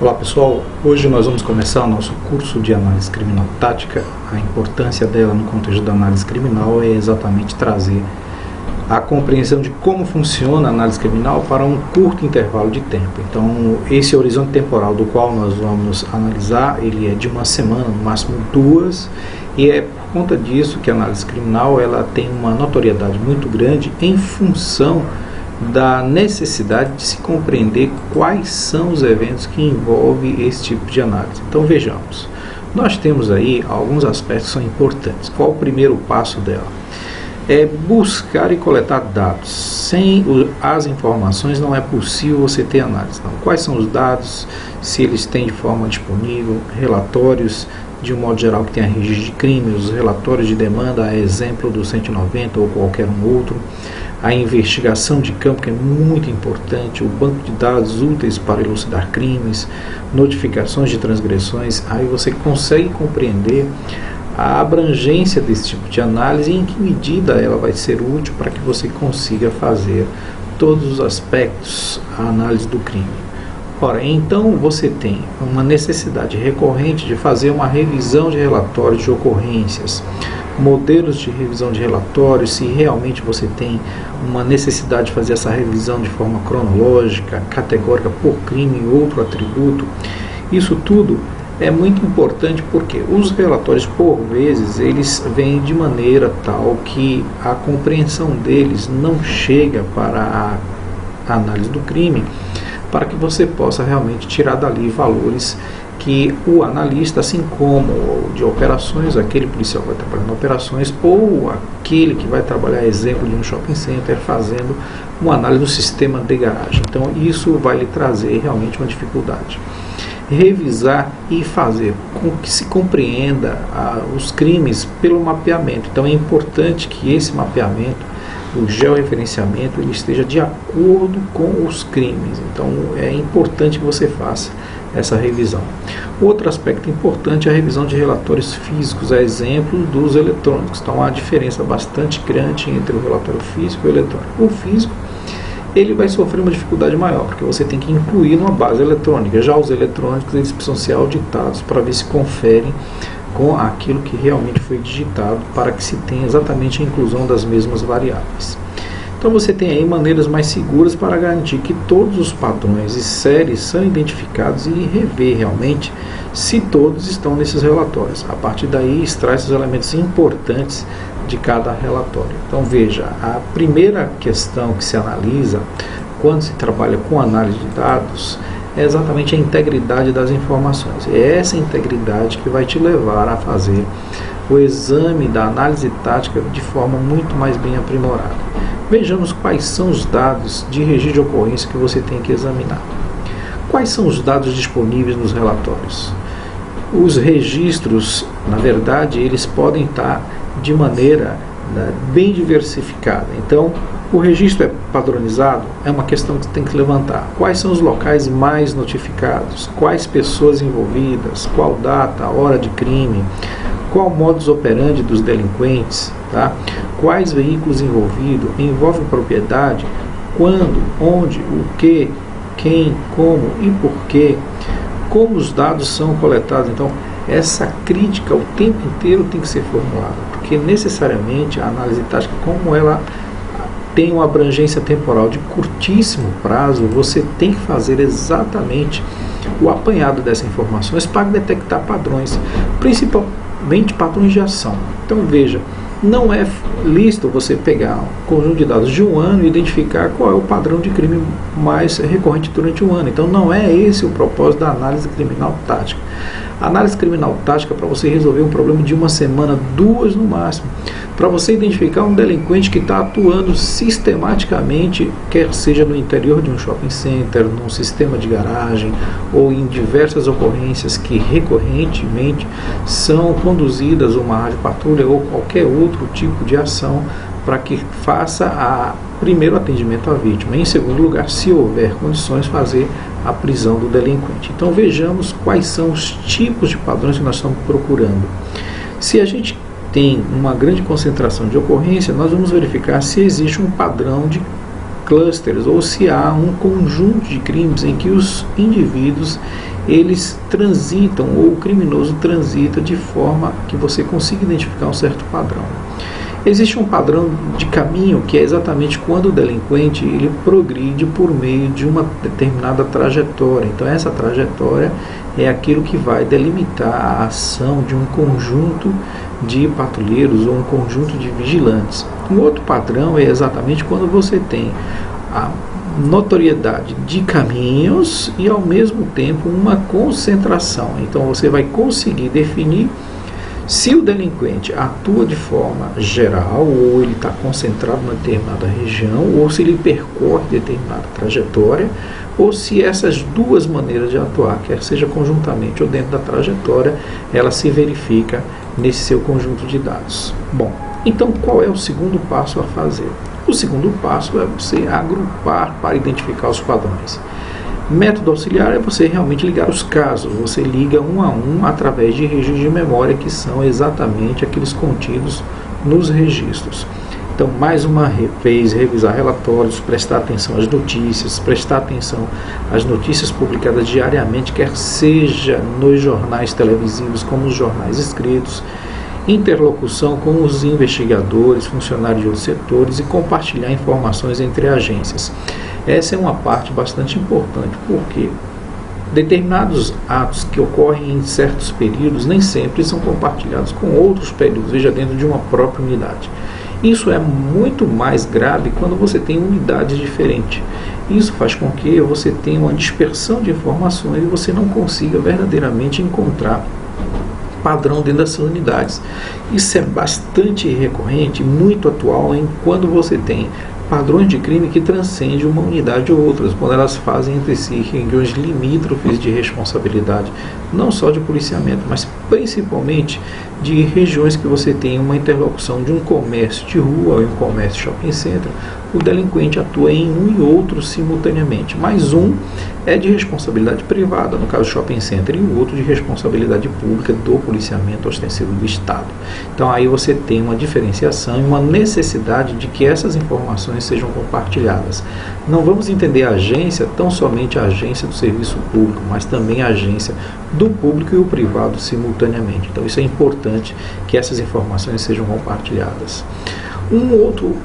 Olá pessoal, hoje nós vamos começar o nosso curso de análise criminal tática. A importância dela no contexto da análise criminal é exatamente trazer a compreensão de como funciona a análise criminal para um curto intervalo de tempo. Então esse horizonte temporal do qual nós vamos analisar, ele é de uma semana, no máximo 2, e é por conta disso que a análise criminal ela tem uma notoriedade muito grande em função da necessidade de se compreender quais são os eventos que envolvem esse tipo de análise. Então vejamos, nós temos aí alguns aspectos que são importantes. Qual o primeiro passo dela? É buscar e coletar dados. Sem as informações não é possível você ter análise. Então, quais são os dados, se eles têm de forma disponível, relatórios de um modo geral que tenha registro de crime, os relatórios de demanda, a exemplo do 190 ou qualquer um outro, a investigação de campo, que é muito importante, o banco de dados úteis para elucidar crimes, notificações de transgressões. Aí você consegue compreender a abrangência desse tipo de análise e em que medida ela vai ser útil para que você consiga fazer todos os aspectos a análise do crime. Ora, então você tem uma necessidade recorrente de fazer uma revisão de relatórios de ocorrências, modelos de revisão de relatórios, se realmente você tem uma necessidade de fazer essa revisão de forma cronológica, categórica por crime e outro atributo. Isso tudo é muito importante porque os relatórios, por vezes, eles vêm de maneira tal que a compreensão deles não chega para a análise do crime, para que você possa realmente tirar dali valores que o analista, assim como de operações, aquele policial que vai trabalhar em operações, ou aquele que vai trabalhar, exemplo, de um shopping center, fazendo uma análise do sistema de garagem. Então, isso vai lhe trazer realmente uma dificuldade. Revisar e fazer com que se compreenda os crimes pelo mapeamento. Então, é importante que esse mapeamento, o georreferenciamento, ele esteja de acordo com os crimes. Então, é importante que você faça essa revisão. Outro aspecto importante é a revisão de relatórios físicos, a exemplo dos eletrônicos. Então há uma diferença bastante grande entre o relatório físico e o eletrônico. O físico, ele vai sofrer uma dificuldade maior, porque você tem que incluir numa base eletrônica. Já os eletrônicos, eles precisam ser auditados para ver se conferem com aquilo que realmente foi digitado, para que se tenha exatamente a inclusão das mesmas variáveis. Então você tem aí maneiras mais seguras para garantir que todos os padrões e séries são identificados e rever realmente se todos estão nesses relatórios. A partir daí extrai esses elementos importantes de cada relatório. Então veja, a primeira questão que se analisa quando se trabalha com análise de dados é exatamente a integridade das informações. É essa integridade que vai te levar a fazer o exame da análise tática de forma muito mais bem aprimorada. Vejamos quais são os dados de registro de ocorrência que você tem que examinar. Quais são os dados disponíveis nos relatórios? Os registros, na verdade, eles podem estar de maneira bem diversificada. Então, o registro é padronizado? É uma questão que você tem que levantar. Quais são os locais mais notificados? Quais pessoas envolvidas? Qual data, hora de crime? Qual o modus operandi dos delinquentes? Tá? Quais veículos envolvidos? Envolve propriedade? Quando? Onde? O que? Quem? Como? E por quê? Como os dados são coletados? Então, essa crítica o tempo inteiro tem que ser formulada, porque necessariamente a análise tática, como ela tem uma abrangência temporal de curtíssimo prazo, você tem que fazer exatamente o apanhado dessas informações para detectar padrões, principalmente padrões de ação. Então veja, não é lícito você pegar um conjunto de dados de um ano e identificar qual é o padrão de crime mais recorrente durante um ano. Então não é esse o propósito da análise criminal tática. A análise criminal tática é para você resolver um problema de uma semana, 2 no máximo, para você identificar um delinquente que está atuando sistematicamente, quer seja no interior de um shopping center, num sistema de garagem ou em diversas ocorrências que recorrentemente são conduzidas uma rádio patrulha ou qualquer outro tipo de ação, para que faça primeiro atendimento à vítima, em segundo lugar, se houver condições, fazer a prisão do delinquente. Então vejamos quais são os tipos de padrões que nós estamos procurando. Se a gente tem uma grande concentração de ocorrência, nós vamos verificar se existe um padrão de clusters ou se há um conjunto de crimes em que os indivíduos eles transitam ou o criminoso transita de forma que você consiga identificar um certo padrão. Existe um padrão de caminho que é exatamente quando o delinquente ele progride por meio de uma determinada trajetória. Então essa trajetória é aquilo que vai delimitar a ação de um conjunto de patrulheiros ou um conjunto de vigilantes. Um outro padrão é exatamente quando você tem a notoriedade de caminhos e ao mesmo tempo uma concentração. Então você vai conseguir definir se o delinquente atua de forma geral, ou ele está concentrado em determinada região, ou se ele percorre determinada trajetória, ou se essas duas maneiras de atuar, quer seja conjuntamente ou dentro da trajetória, ela se verifica nesse seu conjunto de dados. Bom, então qual é o segundo passo a fazer? O segundo passo é você agrupar para identificar os padrões. Método auxiliar é você realmente ligar os casos, você liga um a um através de registros de memória que são exatamente aqueles contidos nos registros. Então, mais uma vez, revisar relatórios, prestar atenção às notícias, prestar atenção às notícias publicadas diariamente, quer seja nos jornais televisivos como nos jornais escritos, interlocução com os investigadores, funcionários de outros setores e compartilhar informações entre agências. Essa é uma parte bastante importante, porque determinados atos que ocorrem em certos períodos nem sempre são compartilhados com outros períodos, veja, dentro de uma própria unidade. Isso é muito mais grave quando você tem unidades diferentes. Isso faz com que você tenha uma dispersão de informações e você não consiga verdadeiramente encontrar padrão dentro das suas unidades. Isso é bastante recorrente, muito atual, em quando você tem padrões de crime que transcendem uma unidade ou outras, quando elas fazem entre si regiões limítrofes de responsabilidade, não só de policiamento, mas principalmente de regiões que você tem uma interlocução de um comércio de rua ou um comércio de shopping center. O delinquente atua em um e outro simultaneamente, mas um é de responsabilidade privada, no caso shopping center, e o outro de responsabilidade pública do policiamento ostensivo do Estado. Então aí você tem uma diferenciação e uma necessidade de que essas informações sejam compartilhadas. Não vamos entender a agência tão somente a agência do serviço público, mas também a agência do público e o privado simultaneamente. Então isso é importante que essas informações sejam compartilhadas. Um outro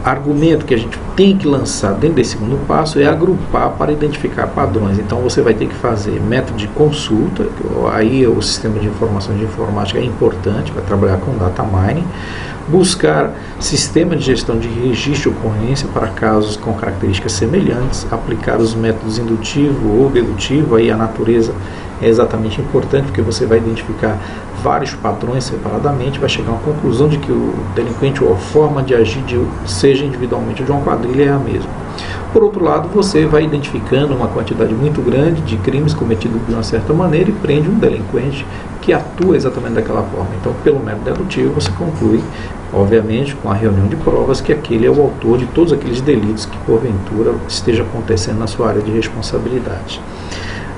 argumento que a gente tem que lançar dentro desse segundo passo é agrupar para identificar padrões. Então você vai ter que fazer método de consulta, aí o sistema de informação de informática é importante, vai trabalhar com data mining, buscar sistema de gestão de registro de ocorrência para casos com características semelhantes, aplicar os métodos indutivo ou dedutivo, aí a natureza é exatamente importante, porque você vai identificar vários padrões separadamente, vai chegar a uma conclusão de que o delinquente ou a forma de agir, seja individualmente ou de uma quadrilha, é a mesma. Por outro lado, você vai identificando uma quantidade muito grande de crimes cometidos de uma certa maneira e prende um delinquente que atua exatamente daquela forma. Então, pelo método dedutivo, você conclui, obviamente, com a reunião de provas, que aquele é o autor de todos aqueles delitos que, porventura, esteja acontecendo na sua área de responsabilidade.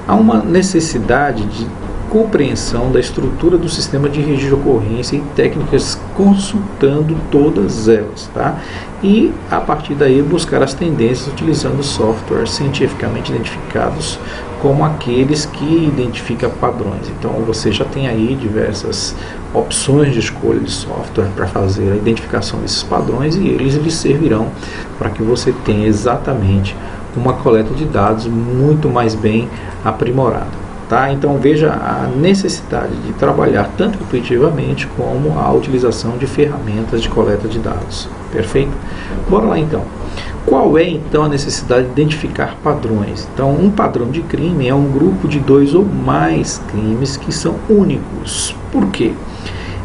Há uma necessidade de compreensão da estrutura do sistema de registro de ocorrência e técnicas consultando todas elas, tá? E a partir daí buscar as tendências utilizando softwares cientificamente identificados como aqueles que identificam padrões. Então você já tem aí diversas opções de escolha de software para fazer a identificação desses padrões e eles lhe servirão para que você tenha exatamente uma coleta de dados muito mais bem aprimorada. Tá? Então veja a necessidade de trabalhar tanto intuitivamente como a utilização de ferramentas de coleta de dados. Perfeito? Bora lá então. Qual é então a necessidade de identificar padrões? Então um padrão de crime é um grupo de 2 ou mais crimes que são únicos. Por quê?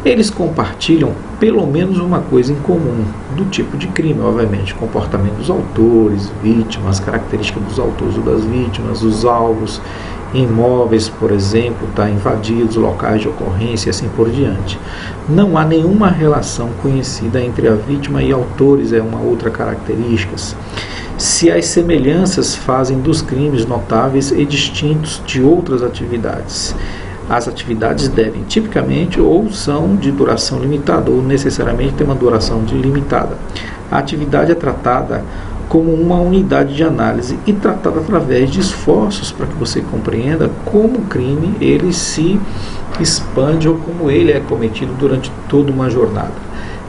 Eles compartilham pelo menos uma coisa em comum do tipo de crime, obviamente, comportamento dos autores, vítimas, características dos autores ou das vítimas, os alvos, imóveis, por exemplo, invadidos, locais de ocorrência e assim por diante. Não há nenhuma relação conhecida entre a vítima e autores, é uma outra característica. Se as semelhanças fazem dos crimes notáveis e distintos de outras atividades. As atividades devem, tipicamente, ou são de duração limitada, ou necessariamente ter uma duração limitada. A atividade é tratada como uma unidade de análise e tratada através de esforços para que você compreenda como o crime ele se expande ou como ele é cometido durante toda uma jornada.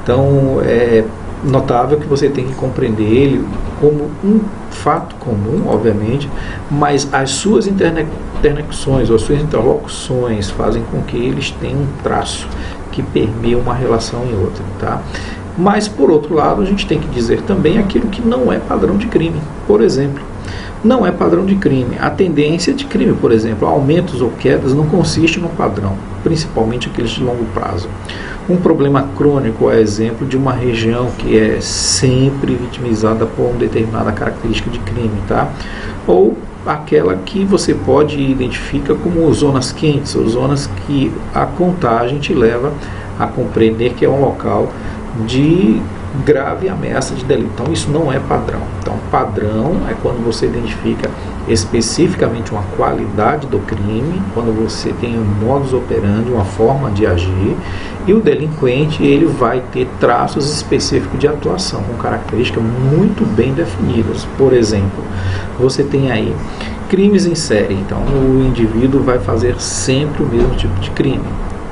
Então é notável que você tem que compreender ele como um fato comum, obviamente, mas as suas interconexões ou as suas interlocuções fazem com que eles tenham um traço que permeia uma relação em outra, tá? Mas, por outro lado, a gente tem que dizer também aquilo que não é padrão de crime. Por exemplo, não é padrão de crime. A tendência de crime, por exemplo, aumentos ou quedas, não consiste no padrão, principalmente aqueles de longo prazo. Um problema crônico é exemplo de uma região que é sempre vitimizada por uma determinada característica de crime, tá? Ou aquela que você pode identificar como zonas quentes, ou zonas que a contagem te leva a compreender que é um local de grave ameaça de delito. Então isso não é padrão. Então padrão é quando você identifica especificamente uma qualidade do crime, quando você tem um modus operandi, uma forma de agir, e o delinquente ele vai ter traços específicos de atuação, com características muito bem definidas. Por exemplo, você tem aí crimes em série, então o indivíduo vai fazer sempre o mesmo tipo de crime.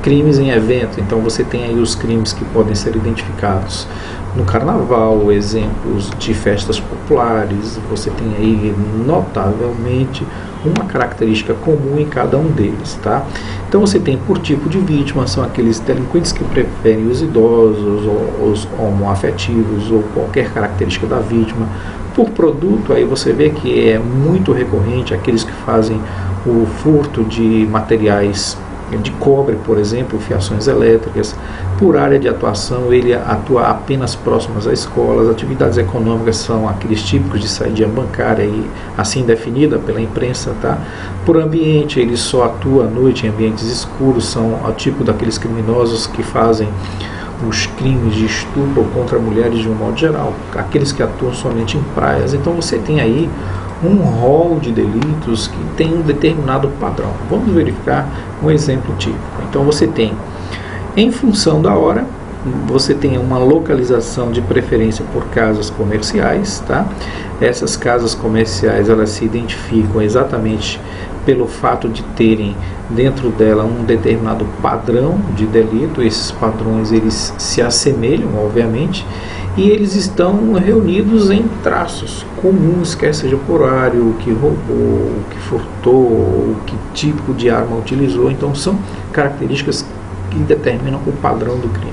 Crimes em evento, então você tem aí os crimes que podem ser identificados no carnaval, exemplos de festas populares, você tem aí notavelmente uma característica comum em cada um deles, tá? Então você tem por tipo de vítima, são aqueles delinquentes que preferem os idosos, ou os homoafetivos, ou qualquer característica da vítima. Por produto, aí você vê que é muito recorrente aqueles que fazem o furto de materiais de cobre, por exemplo, fiações elétricas. Por área de atuação, ele atua apenas próximas às escolas. Atividades econômicas são aqueles típicos de saída bancária, e assim definida pela imprensa, tá? Por ambiente, ele só atua à noite em ambientes escuros, são o tipo daqueles criminosos que fazem os crimes de estupro contra mulheres de um modo geral, aqueles que atuam somente em praias. Então você tem aí um rol de delitos que tem um determinado padrão. Vamos verificar um exemplo típico. Então você tem, em função da hora, você tem uma localização de preferência por casas comerciais, tá? Essas casas comerciais, elas se identificam exatamente pelo fato de terem dentro dela um determinado padrão de delito. Esses padrões eles se assemelham, obviamente, e eles estão reunidos em traços comuns, quer seja por horário, o que roubou, o que furtou, o que tipo de arma utilizou. Então são características que determinam o padrão do crime.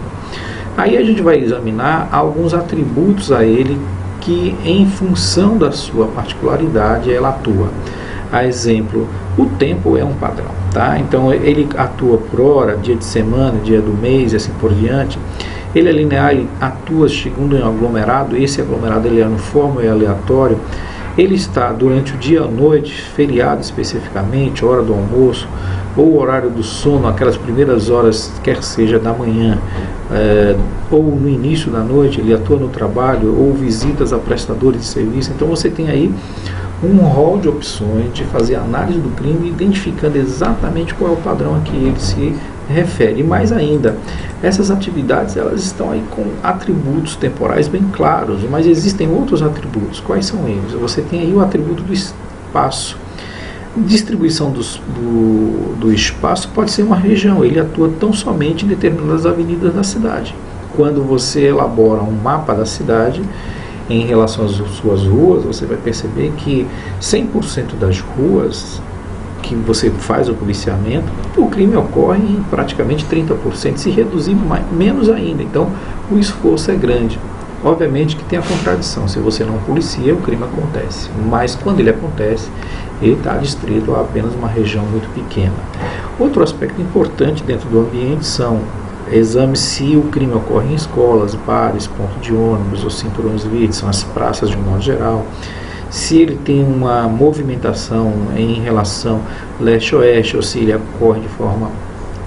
Aí a gente vai examinar alguns atributos a ele que, em função da sua particularidade, ela atua. A exemplo, o tempo é um padrão, tá? Então ele atua por hora, dia de semana, dia do mês e assim por diante. Ele é linear, ele atua segundo um aglomerado. Esse aglomerado ele é uniforme e aleatório. Ele está durante o dia à noite, feriado especificamente, hora do almoço, ou horário do sono, aquelas primeiras horas, quer seja da manhã, ou no início da noite. Ele atua no trabalho, ou visitas a prestadores de serviço. Então você tem aí um rol de opções de fazer análise do crime, identificando exatamente qual é o padrão a que ele se refere. E mais ainda, essas atividades elas estão aí com atributos temporais bem claros, mas existem outros atributos. Quais são eles? Você tem aí o atributo do espaço. Distribuição do espaço pode ser uma região, ele atua tão somente em determinadas avenidas da cidade. Quando você elabora um mapa da cidade, em relação às suas ruas, você vai perceber que 100% das ruas que você faz o policiamento, o crime ocorre em praticamente 30%, se reduzir menos ainda. Então o esforço é grande. Obviamente que tem a contradição, se você não policia, o crime acontece, mas quando ele acontece, ele está distrito a apenas uma região muito pequena. Outro aspecto importante dentro do ambiente são exames se o crime ocorre em escolas, bares, pontos de ônibus ou cinturões verdes, são as praças de um modo geral. Se ele tem uma movimentação em relação leste-oeste, ou se ele ocorre de forma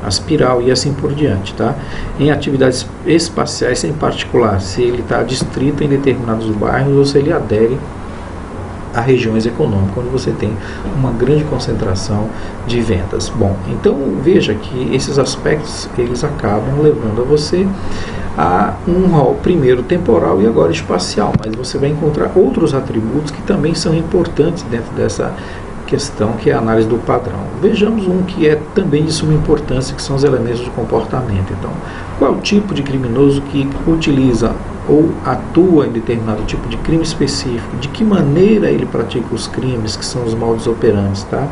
espiral e assim por diante, tá? Em atividades espaciais em particular, se ele está distrito em determinados bairros ou se ele adere a regiões econômicas, onde você tem uma grande concentração de vendas. Bom, então veja que esses aspectos, eles acabam levando a você a um rol primeiro temporal e agora espacial, mas você vai encontrar outros atributos que também são importantes dentro dessa questão, que é a análise do padrão. Vejamos um que é também de suma importância, que são os elementos do comportamento. Então, qual é o tipo de criminoso que utiliza ou atua em determinado tipo de crime específico, de que maneira ele pratica os crimes, que são os modus operandi, tá?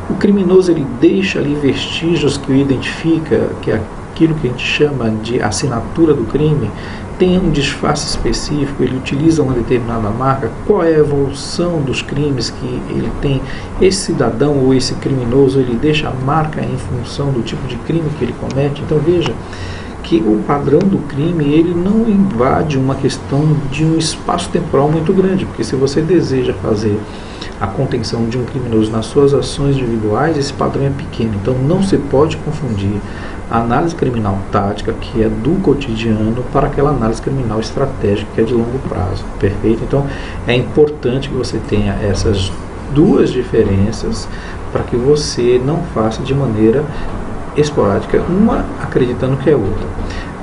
O criminoso, ele deixa ali vestígios que o identifica, que é aquilo que a gente chama de assinatura do crime, tem um disfarce específico, ele utiliza uma determinada marca. Qual é a evolução dos crimes que ele tem? Esse cidadão ou esse criminoso, ele deixa a marca em função do tipo de crime que ele comete. Então veja que o padrão do crime, ele não invade uma questão de um espaço temporal muito grande, porque se você deseja fazer a contenção de um criminoso nas suas ações individuais, esse padrão é pequeno. Então não se pode confundir a análise criminal tática, que é do cotidiano, para aquela análise criminal estratégica, que é de longo prazo. Perfeito? Então é importante que você tenha essas duas diferenças para que você não faça de maneira esporádica, uma acreditando que é outra.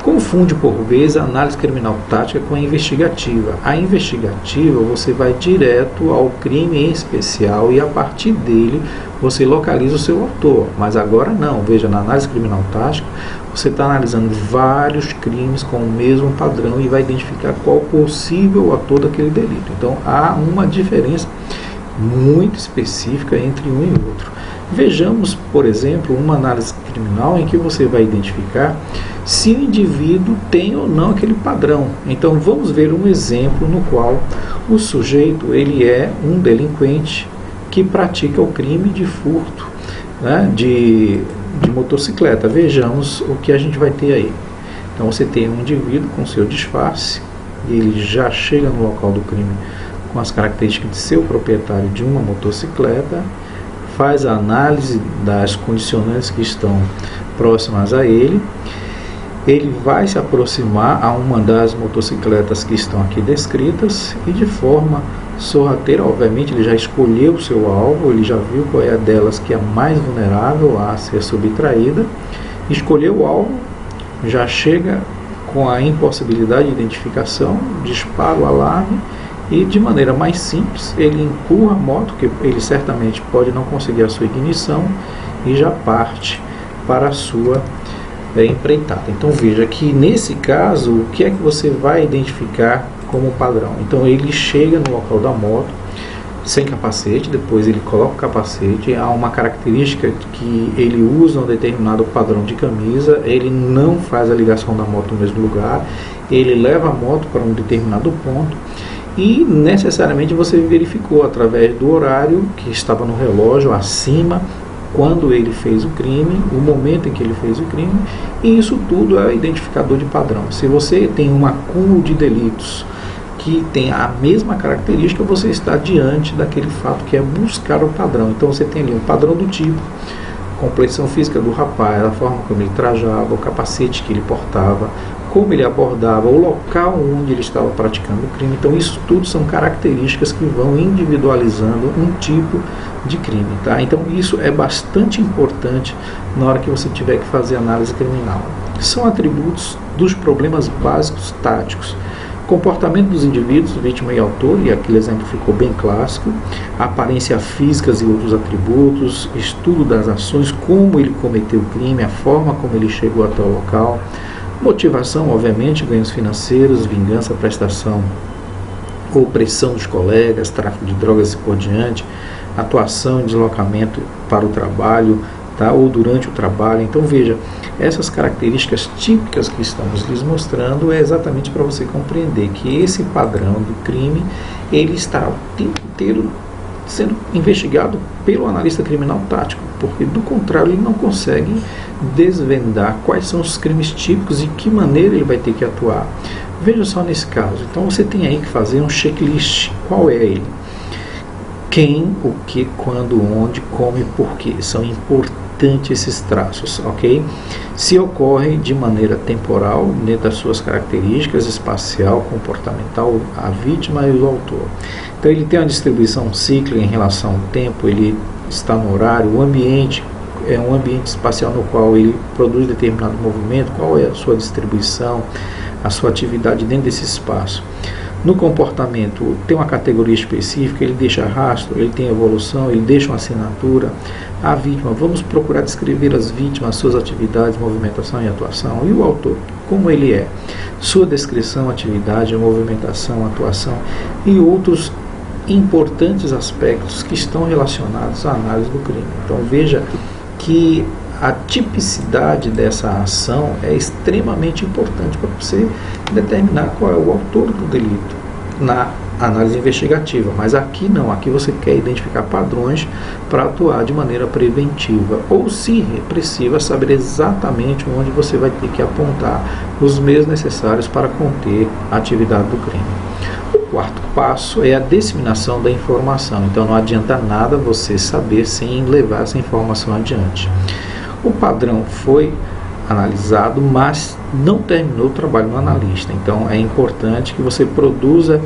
Confunde por vezes a análise criminal tática com a investigativa. A investigativa, você vai direto ao crime em especial e a partir dele você localiza o seu autor. Mas agora não, veja, na análise criminal tática você está analisando vários crimes com o mesmo padrão e vai identificar qual possível autor daquele delito. Então há uma diferença muito específica entre um e outro. Vejamos, por exemplo, uma análise criminal em que você vai identificar se o indivíduo tem ou não aquele padrão. Então vamos ver um exemplo no qual o sujeito, ele é um delinquente que pratica o crime de furto, né, de motocicleta. Vejamos o que a gente vai ter aí. Então você tem um indivíduo com seu disfarce, ele já chega no local do crime com as características de ser o proprietário de uma motocicleta, faz a análise das condicionantes que estão próximas a ele. Ele vai se aproximar a uma das motocicletas que estão aqui descritas e de forma sorrateira, obviamente ele já escolheu o seu alvo, ele já viu qual é a delas que é mais vulnerável a ser subtraída, escolheu o alvo, já chega com a impossibilidade de identificação, dispara o alarme e de maneira mais simples ele empurra a moto, que ele certamente pode não conseguir a sua ignição, e já parte para a sua empreitada. Então veja que nesse caso, o que é que você vai identificar como padrão? Então ele chega no local da moto sem capacete, depois ele coloca o capacete, há uma característica que ele usa um determinado padrão de camisa, ele não faz a ligação da moto no mesmo lugar, ele leva a moto para um determinado ponto e necessariamente você verificou através do horário que estava no relógio acima, quando ele fez o crime, o momento em que ele fez o crime, e isso tudo é identificador de padrão. Se você tem um acúmulo de delitos que tem a mesma característica, você está diante daquele fato que é buscar o padrão. Então você tem ali um padrão do tipo, complexão física do rapaz, a forma como ele trajava, o capacete que ele portava, como ele abordava, o local onde ele estava praticando o crime. Então isso tudo são características que vão individualizando um tipo de crime, tá? Então isso é bastante importante na hora que você tiver que fazer análise criminal. São atributos dos problemas básicos táticos. Comportamento dos indivíduos, vítima e autor, e aquele exemplo ficou bem clássico, aparência físicas e outros atributos, estudo das ações, como ele cometeu o crime, a forma como ele chegou até o local, motivação, obviamente, ganhos financeiros, vingança, prestação ou pressão dos colegas, tráfico de drogas e por diante, atuação e deslocamento para o trabalho, tá? Ou durante o trabalho. Então veja, essas características típicas que estamos lhes mostrando é exatamente para você compreender que esse padrão do crime, ele estará o tempo inteiro sendo investigado pelo analista criminal tático, porque do contrário ele não consegue desvendar quais são os crimes típicos e que maneira ele vai ter que atuar. Veja só nesse caso, então você tem aí que fazer um checklist. Qual é ele? Quem, o que, quando, onde, como e por quê. São importantes importante esses traços, ok? Se ocorre de maneira temporal, dentro das suas características, espacial, comportamental, a vítima e o autor. Então ele tem uma distribuição cíclica em relação ao tempo, ele está no horário, o ambiente é um ambiente espacial no qual ele produz determinado movimento, qual é a sua distribuição, a sua atividade dentro desse espaço. No comportamento, tem uma categoria específica, ele deixa rastro, ele tem evolução, ele deixa uma assinatura. A vítima, vamos procurar descrever as vítimas, suas atividades, movimentação e atuação. E o autor, como ele é? Sua descrição, atividade, movimentação, atuação e outros importantes aspectos que estão relacionados à análise do crime. Então veja que a tipicidade dessa ação é extremamente importante para você determinar qual é o autor do delito na análise investigativa, mas aqui não, aqui você quer identificar padrões para atuar de maneira preventiva ou, se repressiva, saber exatamente onde você vai ter que apontar os meios necessários para conter a atividade do crime. O quarto passo é a disseminação da informação, então não adianta nada você saber sem levar essa informação adiante. O padrão foi analisado, mas não terminou o trabalho do analista, então é importante que você produza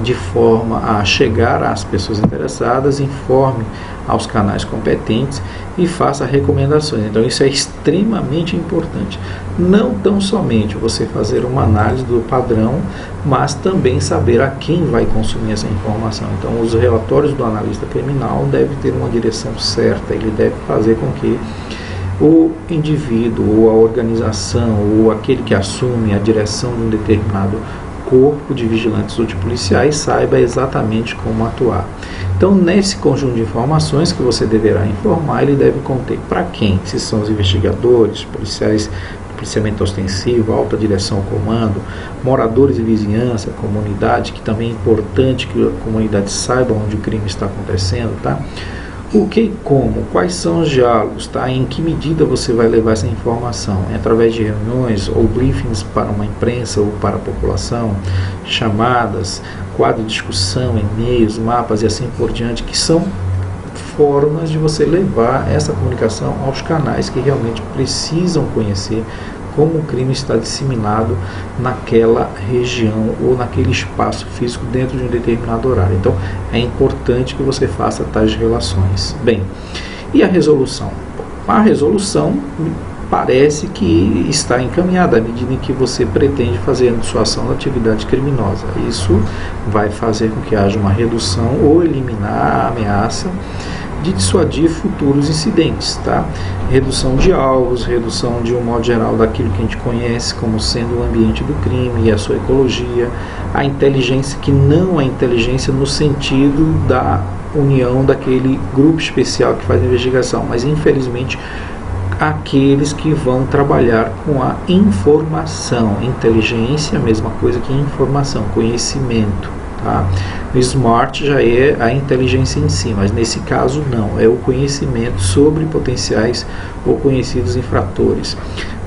de forma a chegar às pessoas interessadas, informe aos canais competentes e faça recomendações. Então isso é extremamente importante. Não tão somente você fazer uma análise do padrão, mas também saber a quem vai consumir essa informação. Então os relatórios do analista criminal devem ter uma direção certa, ele deve fazer com que o indivíduo, ou a organização, ou aquele que assume a direção de um determinado corpo de vigilantes ou de policiais saiba exatamente como atuar. Então, nesse conjunto de informações que você deverá informar, ele deve conter para quem? Se são os investigadores, policiais, policiamento ostensivo, alta direção, comando, moradores de vizinhança, comunidade, que também é importante que a comunidade saiba onde o crime está acontecendo, tá? O que e como, quais são os diálogos, tá? Em que medida você vai levar essa informação? É através de reuniões ou briefings para uma imprensa ou para a população, chamadas, quadro de discussão, e-mails, mapas e assim por diante, que são formas de você levar essa comunicação aos canais que realmente precisam conhecer como o crime está disseminado naquela região ou naquele espaço físico dentro de um determinado horário. Então, é importante que você faça tais relações. Bem, e a resolução? A resolução parece que está encaminhada à medida em que você pretende fazer a dissuasão da atividade criminosa. Isso vai fazer com que haja uma redução ou eliminar a ameaça de dissuadir futuros incidentes, tá? Redução de alvos, redução de um modo geral daquilo que a gente conhece como sendo o ambiente do crime e a sua ecologia, a inteligência que não é inteligência no sentido da união daquele grupo especial que faz a investigação, mas infelizmente aqueles que vão trabalhar com a informação. Inteligência é a mesma coisa que informação, conhecimento. Tá? O SMART já é a inteligência em si, mas nesse caso não, é o conhecimento sobre potenciais ou conhecidos infratores.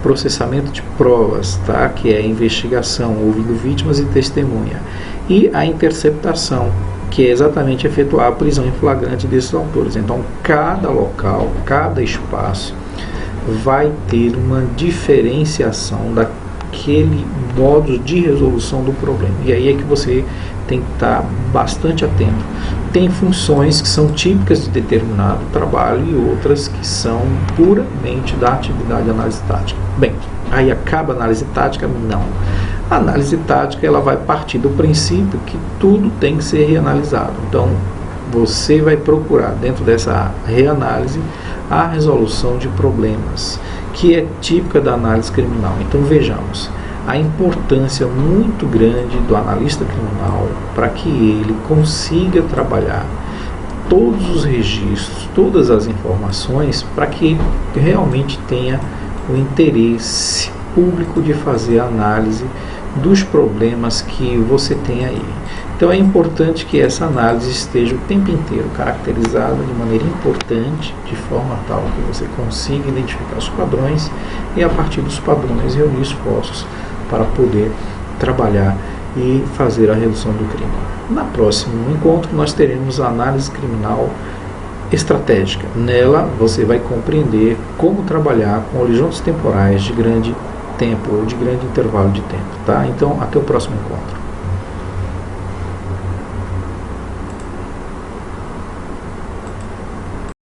Processamento de provas, tá? Que é a investigação, ouvindo vítimas e testemunha. E a interceptação, que é exatamente efetuar a prisão em flagrante desses autores. Então, cada local, cada espaço vai ter uma diferenciação daquele modo de resolução do problema. E aí é que você tem que estar bastante atento. Tem funções que são típicas de determinado trabalho e outras que são puramente da atividade de análise tática. Bem, aí acaba a análise tática? Não. A análise tática ela vai partir do princípio que tudo tem que ser reanalisado. Então, você vai procurar dentro dessa reanálise a resolução de problemas, que é típica da análise criminal. Então, vejamos a importância muito grande do analista criminal para que ele consiga trabalhar todos os registros, todas as informações, para que ele realmente tenha o interesse público de fazer a análise dos problemas que você tem aí. Então é importante que essa análise esteja o tempo inteiro caracterizada de maneira importante, de forma tal que você consiga identificar os padrões e a partir dos padrões reunir esforços para poder trabalhar e fazer a redução do crime. Na próximo encontro nós teremos a análise criminal estratégica. Nela você vai compreender como trabalhar com horizontes temporais de grande tempo ou de grande intervalo de tempo, tá? Então, até o próximo encontro.